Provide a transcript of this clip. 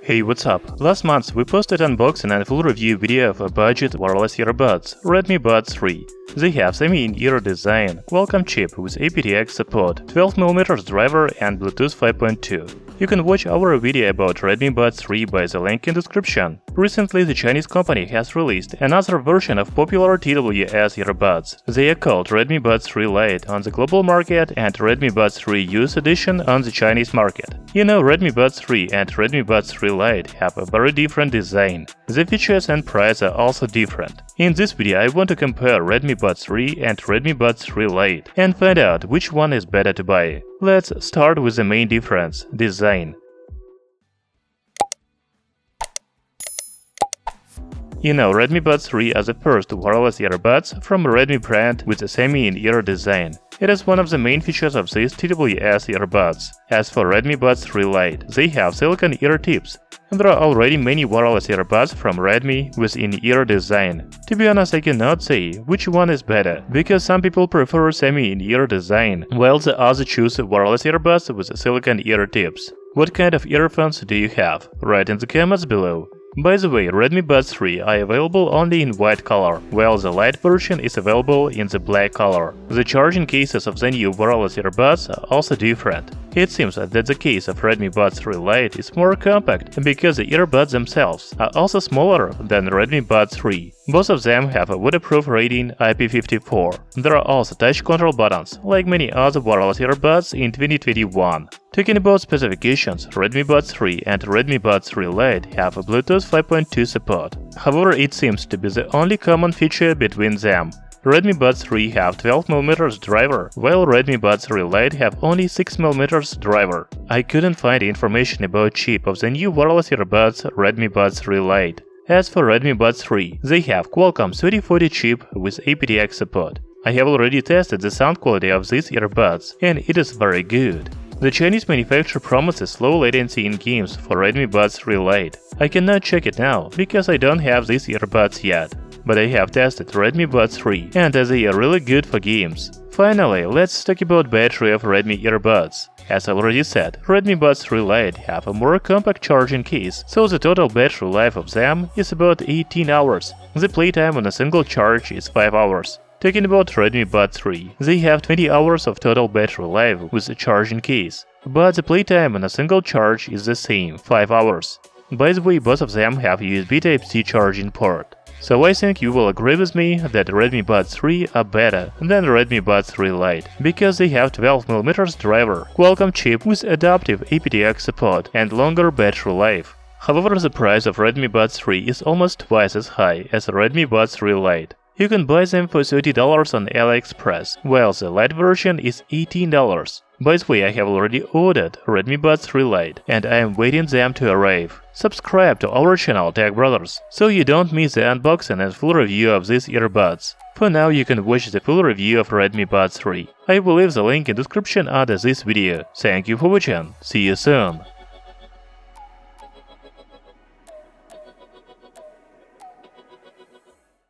Hey, what's up? Last month we posted unboxing and full review video of a budget wireless earbuds, Redmi Buds 3. They have semi-in-ear design, Qualcomm chip with aptX support, 12mm driver and Bluetooth 5.2. You can watch our video about Redmi Buds 3 by the link in description. Recently, the Chinese company has released another version of popular TWS earbuds. They are called Redmi Buds 3 Lite on the global market and Redmi Buds 3 Youth Edition on the Chinese market. You know, Redmi Buds 3 and Redmi Buds 3 Lite have a very different design. The features and price are also different. In this video, I want to compare Redmi Buds 3 and Redmi Buds 3 Lite and find out which one is better to buy. Let's start with the main difference – design. You know, Redmi Buds 3 are the first wireless earbuds from a Redmi brand with a semi-in-ear design. It is one of the main features of these TWS earbuds. As for Redmi Buds 3 Lite, they have silicone ear tips. There are already many wireless earbuds from Redmi with in-ear design. To be honest, I cannot say which one is better, because some people prefer semi-in-ear design, while the others choose wireless earbuds with silicone ear tips. What kind of earphones do you have? Write in the comments below. By the way, Redmi Buds 3 are available only in white color, while the Lite version is available in the black color. The charging cases of the new wireless earbuds are also different. It seems that the case of Redmi Buds 3 Lite is more compact because the earbuds themselves are also smaller than Redmi Buds 3. Both of them have a waterproof rating IP54. There are also touch control buttons, like many other wireless earbuds in 2021. Talking about specifications, Redmi Buds 3 and Redmi Buds 3 Lite have a Bluetooth 5.2 support. However, it seems to be the only common feature between them. Redmi Buds 3 have 12mm driver, while Redmi Buds 3 Lite have only 6mm driver. I couldn't find information about chip of the new wireless earbuds Redmi Buds 3 Lite. As for Redmi Buds 3, they have Qualcomm 3040 chip with aptX support. I have already tested the sound quality of these earbuds, and it is very good. The Chinese manufacturer promises low latency in games for Redmi Buds 3 Lite. I cannot check it now, because I don't have these earbuds yet. But I have tested Redmi Buds 3, and they are really good for games. Finally, let's talk about battery of Redmi earbuds. As I already said, Redmi Buds 3 Lite have a more compact charging case, so the total battery life of them is about 18 hours. The playtime on a single charge is 5 hours. Talking about Redmi Buds 3, they have 20 hours of total battery life with a charging case, but the playtime on a single charge is the same, 5 hours. By the way, both of them have USB Type-C charging port. So I think you will agree with me that Redmi Buds 3 are better than Redmi Buds 3 Lite, because they have 12mm driver, Qualcomm chip with adaptive aptX support and longer battery life. However, the price of Redmi Buds 3 is almost twice as high as Redmi Buds 3 Lite. You can buy them for $30 on AliExpress, while the Lite version is $18. By the way, I have already ordered Redmi Buds 3 Lite, and I am waiting them to arrive. Subscribe to our channel Tech Brothers, so you don't miss the unboxing and full review of these earbuds. For now, you can watch the full review of Redmi Buds 3. I will leave the link in description under this video. Thank you for watching, see you soon!